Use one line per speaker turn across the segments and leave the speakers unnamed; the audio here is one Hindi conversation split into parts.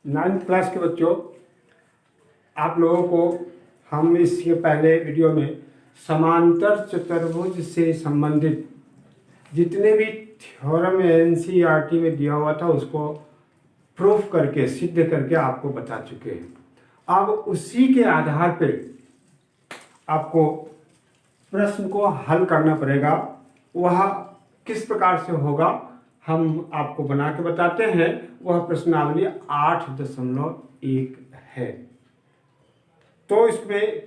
9th क्लास के बच्चों, आप लोगों को हम इसके पहले वीडियो में समांतर चतुर्भुज से संबंधित जितने भी थ्योरम एनसीईआरटी में दिया हुआ था उसको प्रूफ करके सिद्ध करके आपको बता चुके हैं। अब उसी के आधार पर आपको प्रश्न को हल करना पड़ेगा। वह किस प्रकार से होगा हम आपको बना के बताते हैं। वह प्रश्नावली 8.1 है। तो इसमें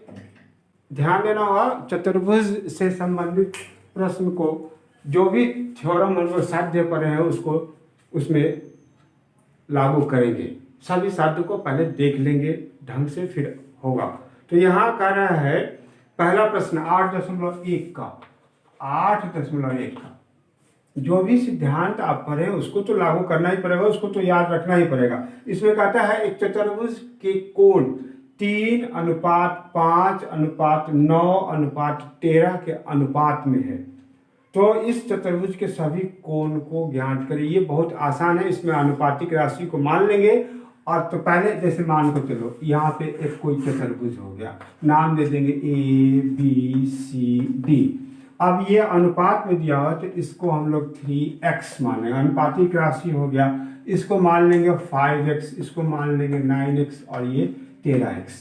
ध्यान देना होगा, चतुर्भुज से संबंधित प्रश्न को जो भी थ्योरम हम लोग साध्य पर है उसको उसमें लागू करेंगे। सभी साध्य को पहले देख लेंगे ढंग से, फिर होगा। तो यहाँ कह रहा है पहला प्रश्न 8.1 का जो भी सिद्धांत आप पढ़े उसको तो लागू करना ही पड़ेगा, उसको तो याद रखना ही पड़ेगा। इसमें कहता है एक चतुर्भुज के कोण 3:5:9:13 के अनुपात में है। तो इस चतुर्भुज के सभी कोण को ज्ञात करें। ये बहुत आसान है। इसमें अनुपातिक राशि को मान लेंगे और तो पहले जैसे मान को चलो यहाँ पे एक कोई चतुर्भुज हो गया, नाम दे देंगे ABCD। अब ये अनुपात में दिया हुआ तो इसको हम लोग 3x मानेंगे। अनुपातिक राशि हो गया, इसको मान लेंगे 5x, इसको मान लेंगे 9x और ये 13x।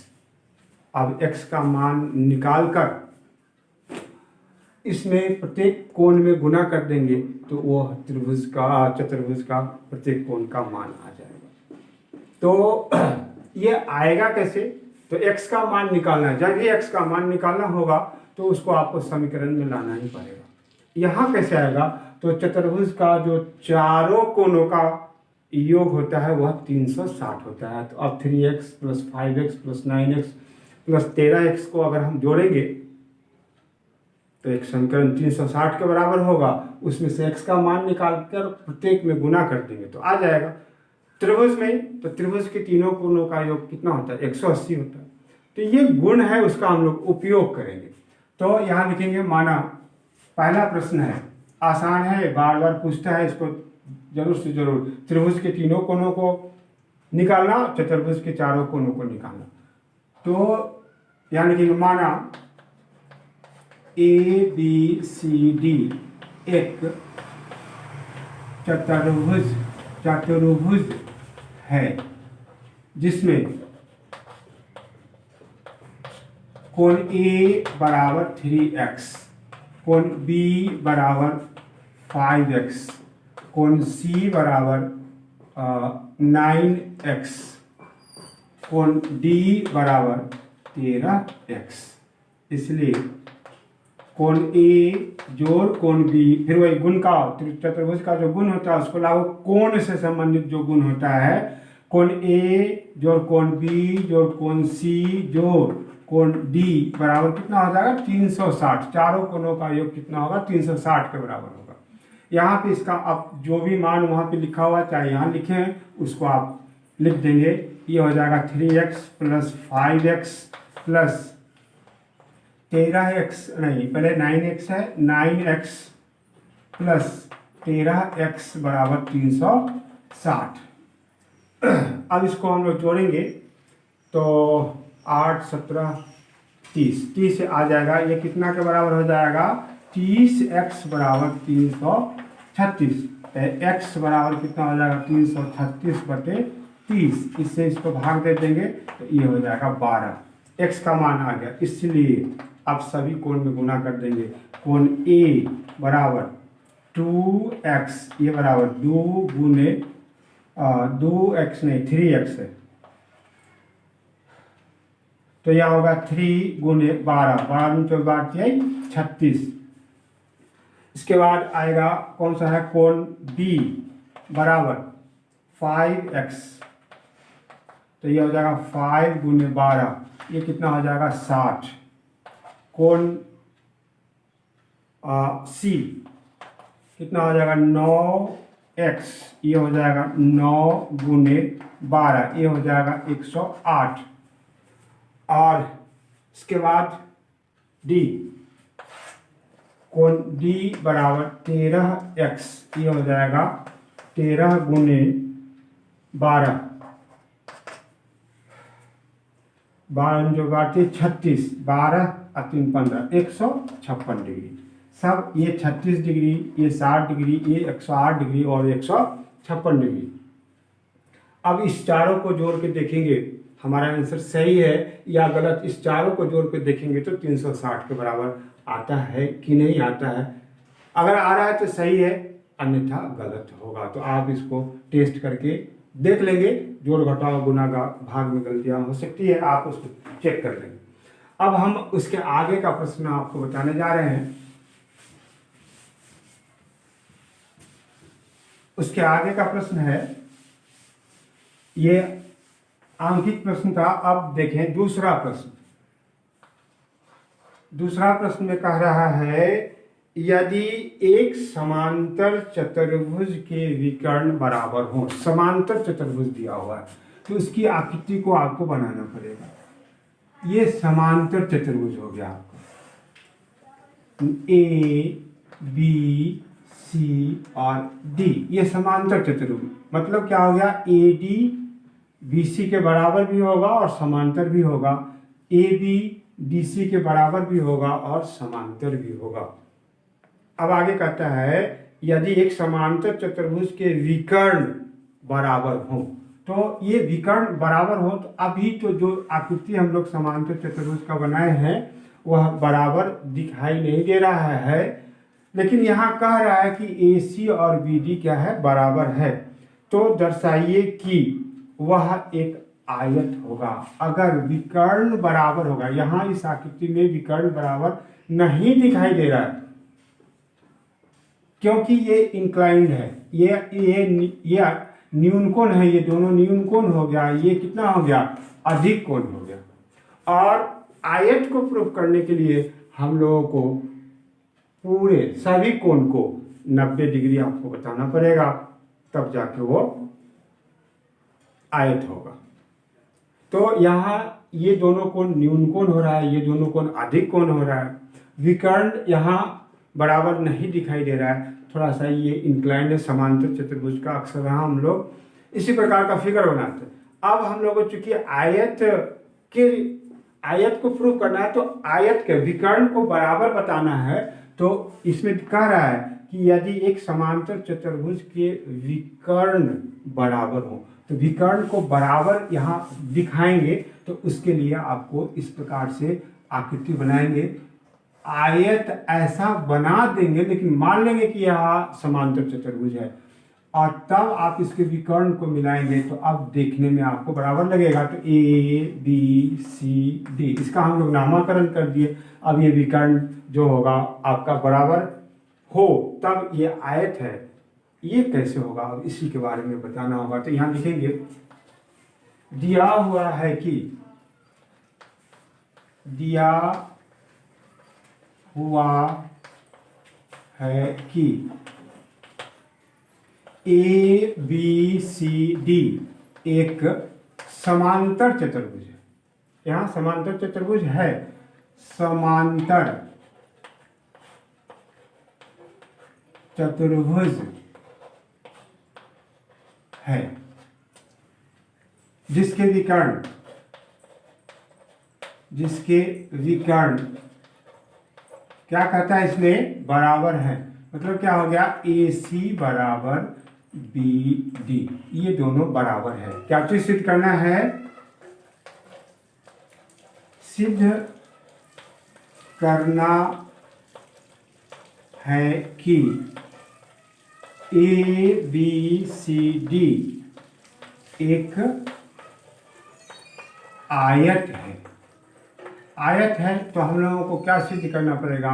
अब x का मान निकाल कर इसमें प्रत्येक कोण में गुना कर देंगे तो वो चतुर्भुज का प्रत्येक कोण का मान आ जाएगा। तो ये आएगा कैसे? तो x का मान निकालना है। जब भी x का मान निकालना होगा तो उसको आपको समीकरण में लाना ही पड़ेगा। यहाँ कैसे आएगा? तो चतुर्भुज का जो चारों कोणों का योग होता है वह 360 होता है। तो अब 3x + 5x + 9x + 13x को अगर हम जोड़ेंगे तो एक समीकरण 360 के बराबर होगा। उसमें से x का मान निकाल कर प्रत्येक में गुना कर देंगे तो आ जाएगा। त्रिभुज में तो त्रिभुज के तीनों कोणों का योग कितना होता है? 180 होता है। तो ये गुण है, उसका हम लोग उपयोग करेंगे। तो यहाँ लिखेंगे माना पहला प्रश्न है, आसान है, बार बार पूछता है, इसको जरूर से जरूर त्रिभुज के तीनों कोणों को निकालना, चतुर्भुज के चारों कोणों को निकालना। तो यहाँ लिखेंगे माना ABCD एक चतुर्भुज है जिसमें कोण A बराबर 3x, कोण B बराबर 5x, कोण C बराबर 9x, कोण D बराबर 13x। इसलिए कोण A जोड़ कोण B, फिर वही गुण का चतुर्भुज का जो गुण होता है उसको लागू कोण से संबंधित जो गुण होता है, कोण A जोड़ कोण B जोड़ कोण C जोड़ कोण D बराबर कितना हो जाएगा? 360। चारों कोणों का योग कितना होगा? 360 के बराबर होगा। यहाँ पे इसका आप जो भी मान वहाँ पे लिखा हुआ चाहे यहाँ लिखें, उसको आप लिख देंगे। ये हो जाएगा 3x + 5x + 13x, नहीं पहले 9x है, 9x + 13x बराबर 360। अब इसको हम लोग जोड़ेंगे तो 8 17 30, 30 से आ जाएगा। ये कितना के बराबर हो जाएगा? 30x बराबर 336। x बराबर कितना हो जाएगा? 336/30। इससे इसको भाग दे देंगे तो ये हो जाएगा 12। x का मान आ गया, इसलिए आप सभी कोण में गुना कर देंगे। कोण A बराबर 2x, ये बराबर 2x नहीं 3x है, तो यह होगा 3 × 12, 12 × 36। इसके बाद आएगा कौन सा है? कोण B बराबर 5x, तो यह हो जाएगा 5 × 12, ये कितना हो जाएगा? 60। कोण C कितना हो जाएगा? 9x, ये हो जाएगा 9 × 12, ये हो जाएगा 108। और इसके बाद D, कोण D बराबर 13x, ये हो जाएगा 13 × 12, 12 जो बाटे 36, 12 और 3 15, 156 डिग्री। सब ये 36 डिग्री, ये 60 डिग्री, ये 108 डिग्री और 156 डिग्री। अब इस चारों को जोड़ के देखेंगे हमारा आंसर सही है या गलत। इस चारों को जोड़ के देखेंगे तो 360 के बराबर आता है कि नहीं आता है। अगर आ रहा है तो सही है, अन्यथा गलत होगा। तो आप इसको टेस्ट करके देख लेंगे। जोड़ घटाव गुना भाग में गलतियां हो सकती है, आप उसको चेक कर लेंगे। अब हम उसके आगे का प्रश्न आपको बताने जा रहे हैं। उसके आगे का प्रश्न है, ये आंकित प्रश्न था। अब देखें दूसरा प्रश्न। दूसरा प्रश्न में कह रहा है, यदि एक समांतर चतुर्भुज के विकर्ण बराबर हो। समांतर चतुर्भुज दिया हुआ है तो उसकी आकृति को आपको बनाना पड़ेगा। ये समांतर चतुर्भुज हो गया आपका, ए बी सी और डी। ये समांतर चतुर्भुज मतलब क्या हो गया, ए डी बी सी के बराबर भी होगा और समांतर भी होगा, ए बी डी सी के बराबर भी होगा और समांतर भी होगा। अब आगे कहता है, यदि एक समांतर चतुर्भुज के विकर्ण बराबर हो। तो ये विकर्ण बराबर हो तो अभी तो जो आकृति हम लोग समांतर चतुर्भुज का बनाए हैं वह बराबर दिखाई नहीं दे रहा है, लेकिन यहाँ कह रहा है कि ए सी और बी डी क्या है, बराबर है। तो दर्शाइए कि वह एक आयत होगा। अगर विकर्ण बराबर होगा, यहाँ इस आकृति में विकर्ण बराबर नहीं दिखाई दे रहा है क्योंकि ये इंक्लाइंड है, ये न्यून कोण है, ये दोनों न्यून कोण हो गया, ये कितना हो गया, अधिक कोण हो गया। और आयत को प्रूव करने के लिए हम लोगों को पूरे सभी कोण को 90 डिग्री आपको बताना पड़ेगा, तब जाके वो आयत होगा। तो यहाँ ये दोनों कोण न्यून कोण हो रहा है, ये दोनों कोण अधिक कोण हो रहा है। विकर्ण यहाँ बराबर नहीं दिखाई दे रहा है, थोड़ा सा ये इंक्लाइंड है समांतर चतुर्भुज का। अक्सर यहाँ हम लोग इसी प्रकार का फिगर बनाते हैं। अब हम लोगों को चूंकि आयत को प्रूव करना है तो आयत के विकर्ण को बराबर बताना है। तो इसमें कह रहा है कि यदि एक समांतर चतुर्भुज के विकर्ण बराबर हो, तो विकर्ण को बराबर यहाँ दिखाएंगे। तो उसके लिए आपको इस प्रकार से आकृति बनाएंगे, आयत ऐसा बना देंगे, लेकिन मान लेंगे कि यह समांतर चतुर्भुज है और तब आप इसके विकर्ण को मिलाएंगे तो अब देखने में आपको बराबर लगेगा। तो ए बी सी डी इसका हम लोग नामकरण कर दिए। अब ये विकर्ण जो होगा आपका बराबर हो तब ये आयत है। ये कैसे होगा, अब इसी के बारे में बताना होगा। तो यहाँ लिखेंगे, दिया हुआ है कि ए बी सी डी एक समांतर चतुर्भुज है। यहाँ समांतर चतुर्भुज है, समांतर चतुर्भुज है जिसके विकर्ण क्या कहता है इसमें, बराबर है। मतलब क्या हो गया, ए सी बराबर बी डी, ये दोनों बराबर है। क्या चीज सिद्ध करना है, सिद्ध करना है कि ए बी सी डी एक आयत है। आयत है तो हम लोगों को क्या सिद्ध करना पड़ेगा,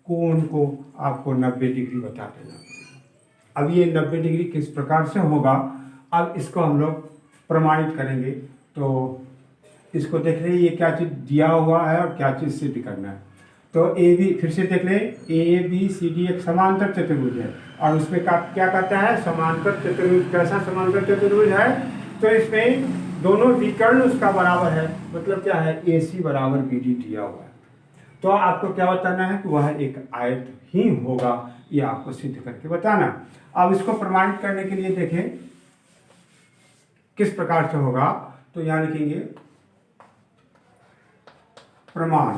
कोण को आपको 90 डिग्री बता देना पड़ेगा। अब ये 90 डिग्री किस प्रकार से होगा, अब इसको हम लोग प्रमाणित करेंगे। तो इसको देख रहे, ये क्या चीज़ दिया हुआ है और क्या चीज़ सिद्ध करना है। तो ए बी, फिर से देख ले, ए बी सी डी एक समांतर चतुर्भुज है और उसमें क्या कहता है, समांतर चतुर्भुज। कैसा समांतर चतुर्भुज है, तो इसमें दोनों विकर्ण उसका बराबर है। मतलब क्या है, ए सी बराबर बी डी दिया हुआ है। तो आपको क्या बताना है कि वह एक आयत ही होगा, ये आपको सिद्ध करके बताना। अब इसको प्रमाणित करने के लिए देखें किस प्रकार से होगा। तो यहाँ लिखेंगे, प्रमाण।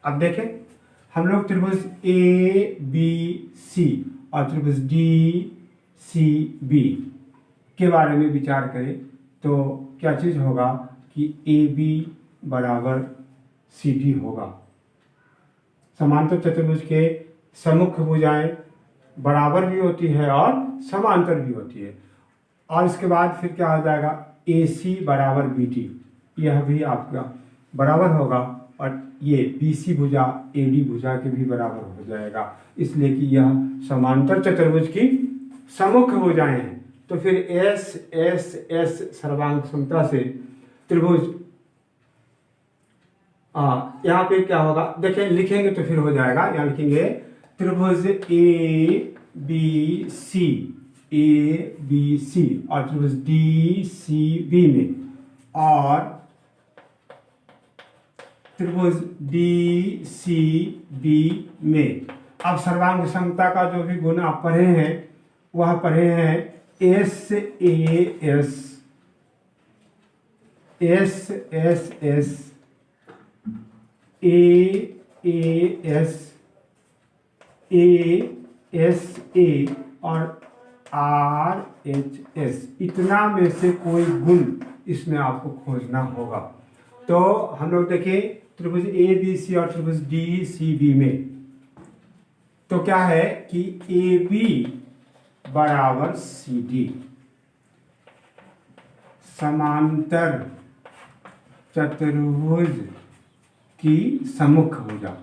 अब देखें, हम लोग त्रिभुज ए बी सी और त्रिभुज डी सी बी के बारे में विचार करें तो क्या चीज होगा कि ए बी बराबर सी डी होगा। समांतर चतुर्भुज के सम्मुख भुजाएं बराबर भी होती है और समांतर भी होती है। और इसके बाद फिर क्या हो जाएगा, ए सी बराबर बी डी, यह भी आपका बराबर होगा और ये बी सी भुजा ए डी भुजा के भी बराबर हो जाएगा, इसलिए कि यह समांतर चतुर्भुज की सम्मुख भुजाएं हैं। तो फिर एस एस एस सर्वांग समता से त्रिभुज यहाँ पे क्या होगा, देखें लिखेंगे तो फिर हो जाएगा। यहाँ लिखेंगे त्रिभुज ए बी सी और त्रिभुज डी सी बी में और त्रिभुज डी सी बी में। अब सर्वांग समता का जो भी गुण आप पढ़े हैं वह पढ़े हैं S A S S A S A और आर एच एस, इतना में से कोई गुण इसमें आपको खोजना होगा। तो हम लोग देखें त्रिभुज ए बी सी और त्रिभुज डी सी बी में तो क्या है कि ए बी बराबर सी डी, समांतर चतुर्भुज की सम्मुख भुजा।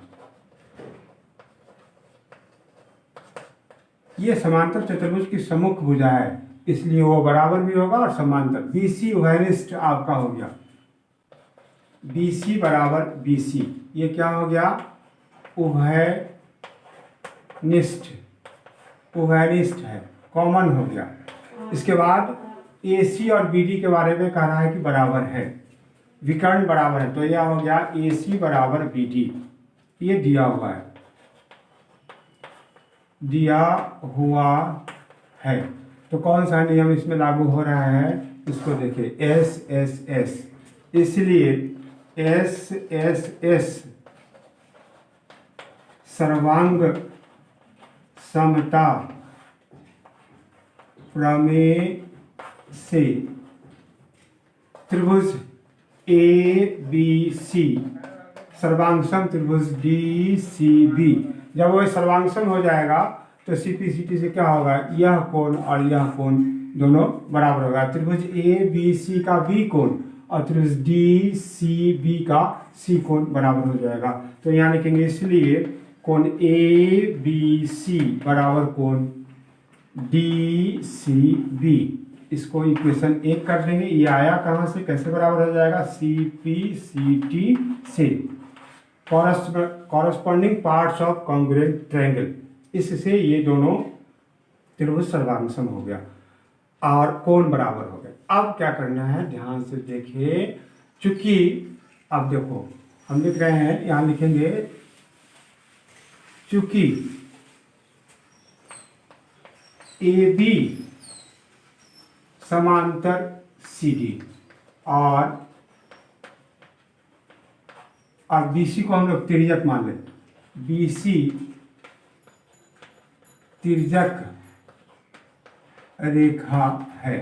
ये समांतर चतुर्भुज की सम्मुख भुजा है, इसलिए वो बराबर भी होगा और समांतर। बी सी उभयनिष्ठ आपका हो गया, बी सी बराबर बी सी, ये क्या हो गया, उभयनिष्ठ है, कॉमन हो गया। इसके बाद ए सी और बी डी के बारे में कह रहा है कि बराबर है, विकर्ण बराबर है, तो यह हो गया ए सी बराबर बी डी, ये दिया हुआ है, दिया हुआ है। तो कौन सा नियम इसमें लागू हो रहा है, इसको देखिए, एस एस एस, इसलिए एस एस एस सर्वांग समता प्रमेय से त्रिभुज ए बी सी सर्वांगसम त्रिभुज डी सी बी, जब वो सर्वांगसम हो जाएगा तो सी पी सी टी से क्या होगा, यह कोण और यह कोण दोनों बराबर होगा। त्रिभुज ए बी सी का बी कोण और त्रिभुज डी सी बी का सी कोण बराबर हो जाएगा। तो यहाँ लिखेंगे इसलिए कोण ए बी सी बराबर कोण डी सी बी, इसको इक्वेशन 1 कर देंगे। ये आया कहाँ से, कैसे बराबर हो जाएगा, सी पी सी टी से, corresponding parts of congruent triangle, इससे ये दोनों त्रिभुज सर्वांगसम हो गया और कोण बराबर हो गए। अब क्या करना है, ध्यान से देखिए, चूंकि अब देखो हम लिख रहे हैं, यहाँ लिखेंगे चूंकि ए बी समांतर सी डी और बी सी को हम लोग तिर्यक मान लेते, बी सी तिर्यक रेखा है,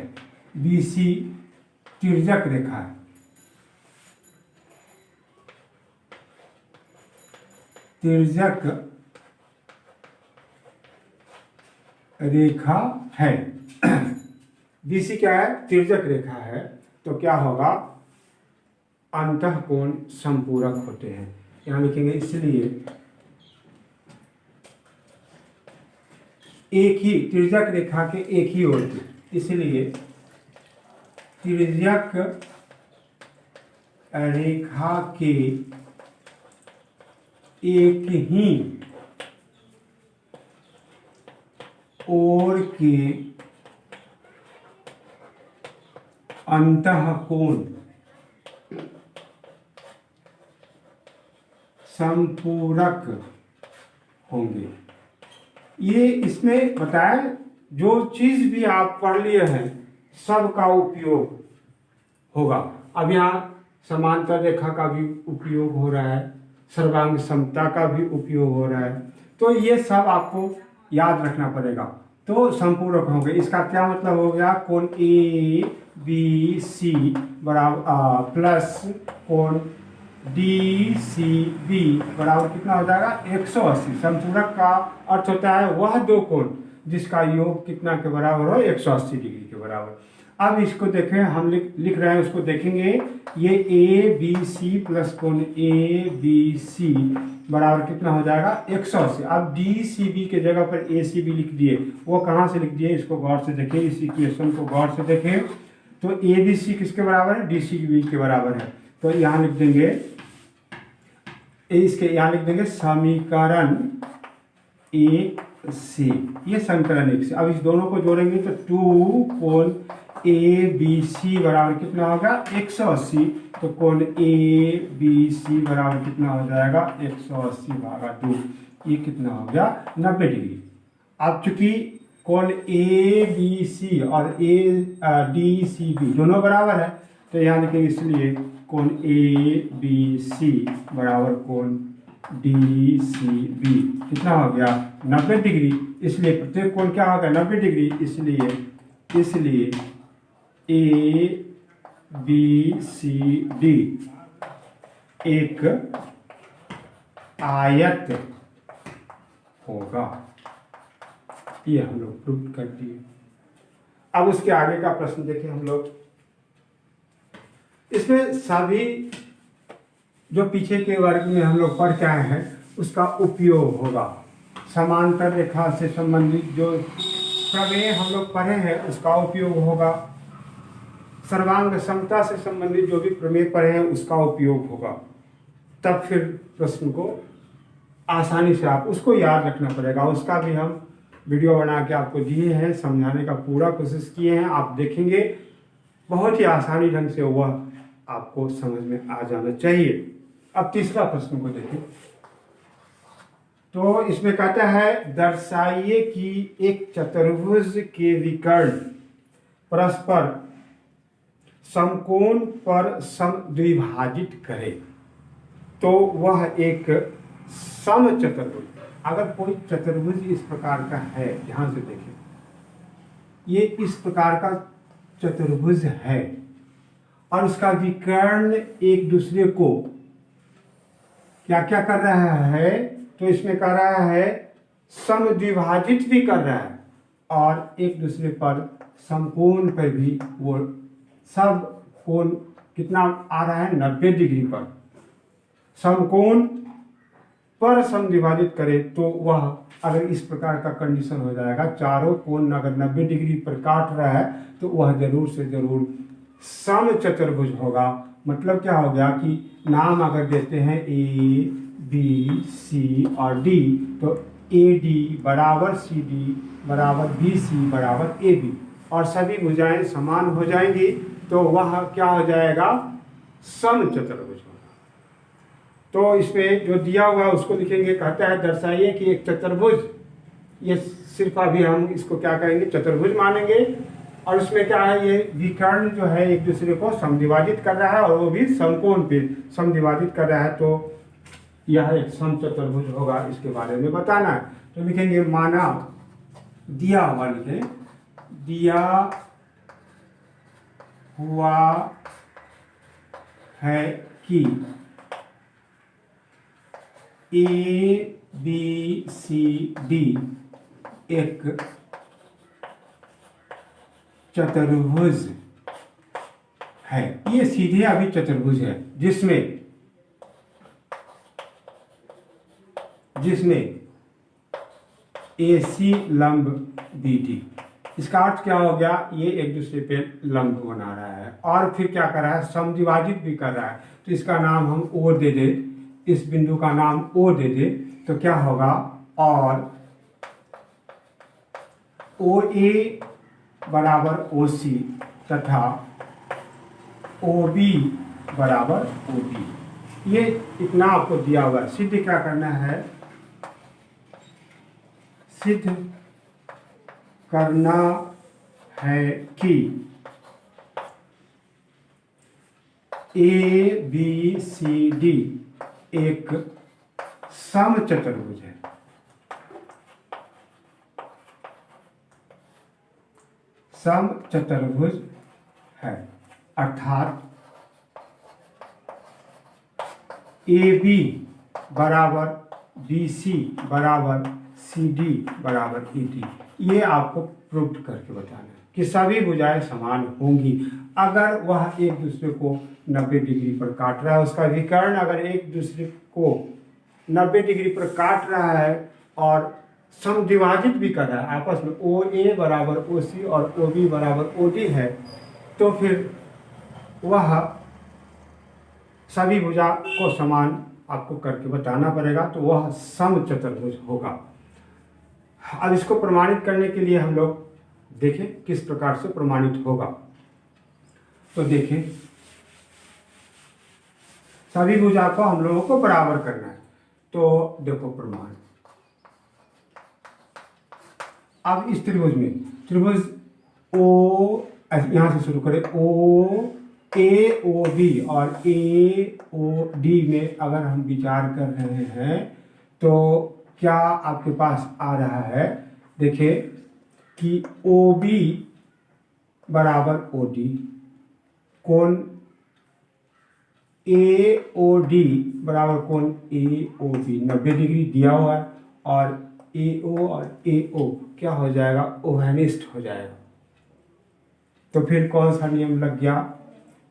बी सी तिर्यक रेखा है, तिर्यक रेखा है। बी सी क्या है, तिर्यक रेखा है, तो क्या होगा, अंतःकोण संपूरक होते हैं। यहाँ लिखेंगे इसलिए एक ही तिर्यक रेखा के एक ही ओर की, इसलिए तिर्यक रेखा के एक ही ओर के अंतःकोण संपूरक होंगे। ये इसमें बताया, जो चीज भी आप पढ़ लिए हैं सब का उपयोग होगा। अब यहाँ समांतर रेखा का भी उपयोग हो रहा है, सर्वांग समता का भी उपयोग हो रहा है। तो ये सब आपको याद रखना पड़ेगा। तो संपूरक हो गए, इसका क्या मतलब हो गया, कोण ए बी सी बराबर प्लस कोण डी सी बी बराबर कितना हो जाएगा 180। संपूरक का अर्थ होता है वह दो कोण जिसका योग कितना के बराबर हो 180 डिग्री के बराबर। अब इसको देखें, हम लिख रहे हैं, उसको देखेंगे। ये ए बी सी प्लस कोण ए बी सी बराबर कितना हो जाएगा 180। अब डी सी बी के जगह पर ए सी बी लिख दिए। वो कहाँ से लिख दिए, इसको गौर से देखें, इस इक्वेशन को गौर से देखें। तो ए बी सी किसके बराबर है, डी सी बी के बराबर है। तो यहाँ लिख देंगे, इसके यहाँ लिख देंगे समीकरण ए सी, ये समीकरण एक से। अब इस दोनों को जोड़ेंगे तो 2 कोण ए बी सी बराबर कितना होगा 180। तो कोण ए बी सी बराबर कितना हो जाएगा 180 भागा 2, ये कितना हो गया 90 डिग्री। अब चूंकि कोण ए बी सी और ए डी सी बी दोनों बराबर है, तो यहाँ लिखेंगे, इसलिए कोण ए बी सी बराबर कोण डी सी बी कितना हो गया 90 डिग्री। इसलिए प्रत्येक कोण क्या होगा 90 डिग्री। इसलिए ए बी सी डी एक आयत होगा, ये हम लोग प्रूव कर दिए। अब उसके आगे का प्रश्न देखें हम लोग। इसमें सभी जो पीछे के वर्ग में हम लोग पढ़ के आए हैं उसका उपयोग होगा। समांतर रेखा से संबंधित जो प्रमेय हम लोग पढ़े हैं उसका उपयोग होगा। सर्वांग समता से संबंधित जो भी प्रमेय पढ़े हैं उसका उपयोग होगा। तब फिर प्रश्न को आसानी से आप उसको याद रखना पड़ेगा। उसका भी हम वीडियो बना के आपको दिए हैं, समझाने का पूरा कोशिश किए हैं। आप देखेंगे बहुत ही आसानी ढंग से वह आपको समझ में आ जाना चाहिए। अब तीसरा प्रश्न को देखें। तो इसमें कहता है दर्शाइए कि एक चतुर्भुज के विकर्ण परस्पर समकोण पर समद्विभाजित करे तो वह एक समचतुर्भुज। अगर कोई चतुर्भुज इस प्रकार का है, ध्यान से देखें, ये इस प्रकार का चतुर्भुज है और उसका विकर्ण एक दूसरे को क्या क्या कर रहा है, तो इसमें कर रहा है समद्विभाजित भी कर रहा है और एक दूसरे पर समकोण पर भी वो सब कोण कितना आ रहा है 90 डिग्री पर। समकोण पर समद्विभाजित करे तो वह अगर इस प्रकार का कंडीशन हो जाएगा, चारों कोण अगर 90 डिग्री पर काट रहा है तो वह जरूर से जरूर समचतुर्भुज होगा। मतलब क्या हो गया कि नाम अगर देते हैं ए बी सी और डी, तो ए डी बराबर सी डी बराबर बी सी बराबर ए बी, और सभी भुजाएं समान हो जाएंगी तो वह क्या हो जाएगा समचतुर्भुज होगा। तो इसमें जो दिया हुआ है उसको लिखेंगे। कहता है दर्शाइए कि एक चतुर्भुज, ये सिर्फ अभी हम इसको क्या कहेंगे चतुर्भुज मानेंगे, और उसमें क्या है ये विकर्ण जो है एक दूसरे को समद्विभाजित कर रहा है और वो भी समकोण पे समद्विभाजित कर रहा है, तो यह एक समचतुर्भुज होगा। इसके बारे में बताना है तो लिखेंगे माना दिया हुआ, लिखें दिया हुआ है कि ए बी सी डी एक चतुर्भुज है। ये सीधे अभी चतुर्भुज है जिसमें AC लंब BD। इसका अर्थ क्या हो गया, ये एक दूसरे पे लंब बना रहा है और फिर क्या कर रहा है समद्विभाजित भी कर रहा है। तो इसका नाम हम O दे दे, इस बिंदु का नाम O दे दे, तो क्या होगा, और OA बराबर OC तथा OB बराबर OB। ये इतना आपको दिया हुआ है। सिद्ध क्या करना है, सिद्ध करना है कि ABCD एक समचतुर्भुज है। समचतुर्भुज है अर्थात AB बराबर BC बराबर CD बराबर ED। ये आपको प्रूव करके बताना है कि सभी भुजाएं समान होंगी। अगर वह एक दूसरे को 90 डिग्री पर काट रहा है, उसका विकर्ण अगर एक दूसरे को 90 डिग्री पर काट रहा है और समद्विभाजित भी कर रहा है, आपस में OA बराबर OC और OB बराबर OD है, तो फिर वह सभी भुजा को समान आपको करके बताना पड़ेगा, तो वह समचतुर्भुज होगा। अब इसको प्रमाणित करने के लिए हम लोग देखें किस प्रकार से प्रमाणित होगा। तो देखें, सभी भुजा को हम लोगों को बराबर करना है, तो देखो प्रमाण। अब इस त्रिभुज में त्रिभुज ओ, यहां से शुरू करें, ओ AOB और AOD में अगर हम विचार कर रहे हैं तो क्या आपके पास आ रहा है, देखिए कि OB बराबर OD, कोण AOD बराबर कोण AOB 90 डिग्री दिया हुआ है, और AO और AO क्या हो जाएगा, ओवेनिस्ट हो जाएगा। तो फिर कौन सा नियम लग गया,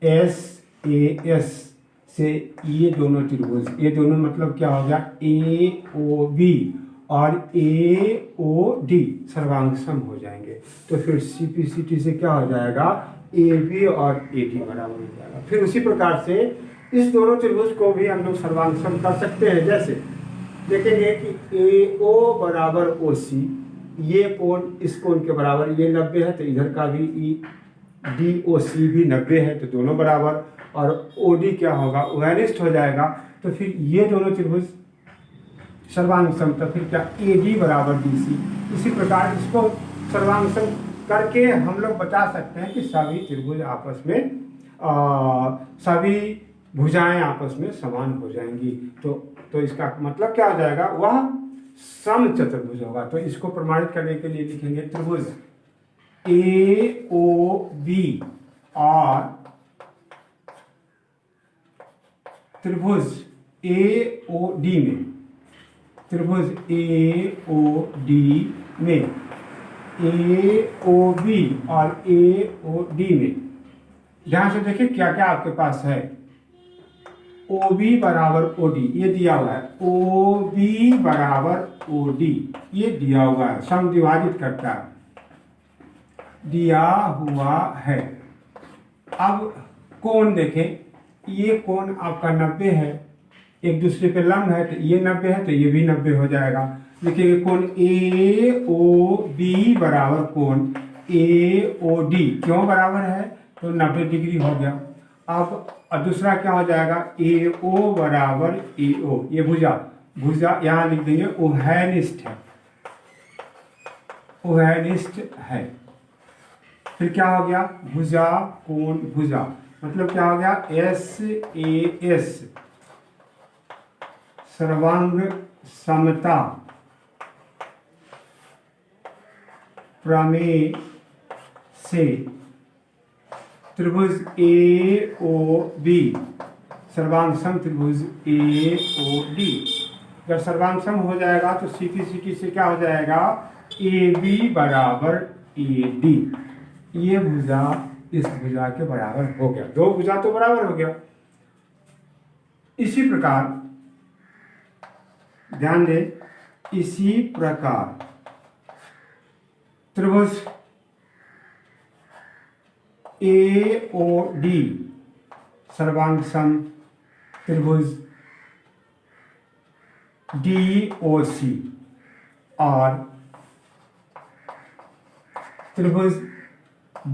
SAS से ये दोनों त्रिभुज, ये दोनों मतलब क्या हो गया, AOB और AOD सर्वांगसम हो जाएंगे। तो फिर CPCT से क्या हो जाएगा, AB और AD बराबर हो जाएगा। फिर उसी प्रकार से इस दोनों त्रिभुज को भी हम लोग सर्वांगसम कर सकते हैं। जैसे देखेंगे कि AO बराबर OC, ये कोण इस कोण के बराबर, ये 90 है तो इधर का भी DOC भी 90 है, तो दोनों बराबर, और OD क्या होगा, ओवेनिस्ट हो जाएगा। तो फिर ये दोनों त्रिभुज सर्वांगसम, तो फिर क्या AD बराबर DC। इसी प्रकार इसको सर्वांगसम करके हम लोग बता सकते हैं कि सभी त्रिभुज आपस में सभी भुजाएं आपस में समान हो जाएंगी। तो इसका मतलब क्या हो जाएगा, वह समचतुर्भुज होगा। तो इसको प्रमाणित करने के लिए लिखेंगे त्रिभुज AOB और त्रिभुज AOD में, त्रिभुज AOD में AOB और AOD में ध्यान से देखिए क्या क्या आपके पास है। OB बराबर OD ये दिया हुआ है, OB बराबर OD ये दिया हुआ है, समद्विभाजित करता है, दिया हुआ है। अब कोण देखें, ये कोण आपका 90 है, एक दूसरे पे लंब है, तो ये 90 है तो ये भी 90 हो जाएगा। लिखिए कोण AOB बराबर कोण AOD, क्यों बराबर है, तो 90 डिग्री हो गया। अब दूसरा क्या हो जाएगा, AO बराबर AO, ये भुजा यहाँ लिख देंगे ओवेनिस्ट है, ओवेनिस्ट है। फिर क्या हो गया, भुजा कोण भुजा, मतलब क्या हो गया, SAS सर्वांग समता प्रमेय से त्रिभुज AOB सर्वांगसम त्रिभुज AOD। जब सर्वांगसम हो जाएगा तो CPCT से क्या हो जाएगा, AB बराबर AD, ये भुजा इस भुजा के बराबर हो गया, दो भुजा तो बराबर हो गया। इसी प्रकार ध्यान दें, इसी प्रकार त्रिभुज AOD सर्वांगसम त्रिभुज DOC और त्रिभुज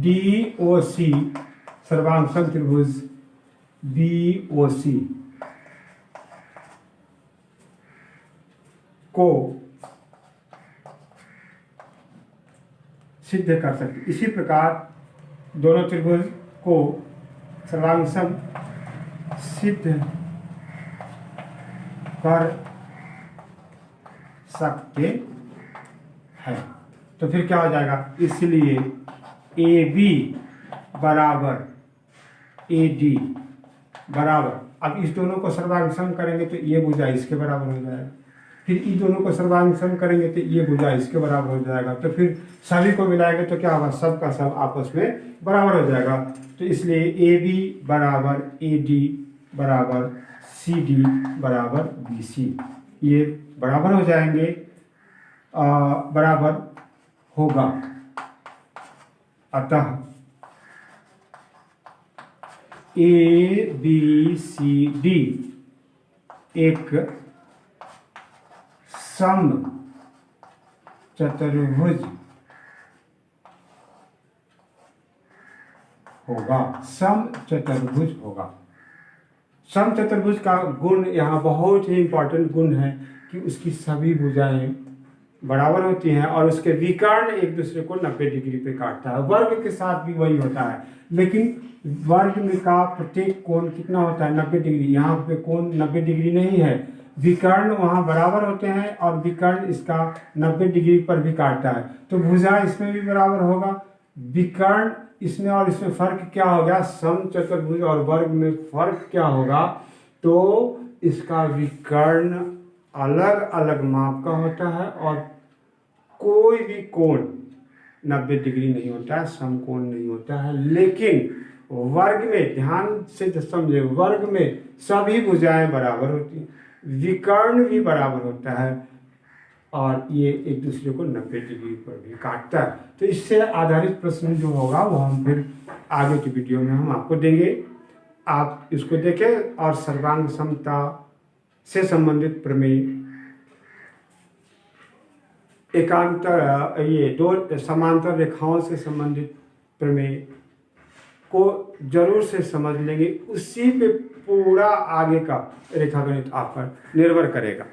DOC सर्वांगसम त्रिभुज BOC को सिद्ध कर सकते। इसी प्रकार दोनों त्रिभुज को सर्वांगसम सिद्ध कर सकते हैं। तो फिर क्या हो जाएगा, इसलिए ए बी बराबर ए डी बराबर, अब इस दोनों को सर्वांग सम करेंगे तो ये भुजा इसके बराबर हो जाएगा, फिर इन दोनों को सर्वांग सम करेंगे तो ये भुजा इसके बराबर हो जाएगा, तो फिर सभी को मिलाएंगे तो क्या होगा, सब का सब आपस में बराबर हो जाएगा। तो इसलिए ए बी बराबर ए डी बराबर सी डी बराबर बी सी, ये बराबर हो जाएंगे, बराबर होगा। अतः ए बी सी डी एक सम चतुर्भुज होगा, सम चतुर्भुज होगा। सम चतुर्भुज का गुण यहाँ बहुत ही इंपॉर्टेंट गुण है कि उसकी सभी भुजाएं बराबर होती हैं और उसके विकर्ण एक दूसरे को 90 डिग्री पे काटता है। वर्ग के साथ भी वही होता है, लेकिन वर्ग में का प्रत्येक कोण कितना होता है, 90 डिग्री। यहाँ पे कोण 90 डिग्री नहीं है, विकर्ण वहाँ बराबर होते हैं और विकर्ण इसका 90 डिग्री पर भी काटता है, तो भुजा इसमें भी बराबर होगा। विकर्ण इसमें और इसमें फर्क क्या हो गया, सम चतुर्भुज और वर्ग में फर्क क्या होगा, तो इसका विकर्ण अलग अलग माप का होता है और कोई भी कोण 90 डिग्री नहीं होता है, समकोण नहीं होता है। लेकिन वर्ग में ध्यान से समझे, वर्ग में सभी भुजाएं बराबर होती हैं, विकर्ण भी बराबर होता है और ये एक दूसरे को 90 डिग्री पर भी काटता है। तो इससे आधारित प्रश्न जो होगा वो हम फिर आगे की वीडियो में हम आपको देंगे, आप इसको देखें। और सर्वांग समता से संबंधित प्रमेय, एकांतर, ये दो समांतर रेखाओं से संबंधित प्रमेय को जरूर से समझ लेंगे, उसी पे पूरा आगे का रेखागणित आप पर निर्भर करेगा।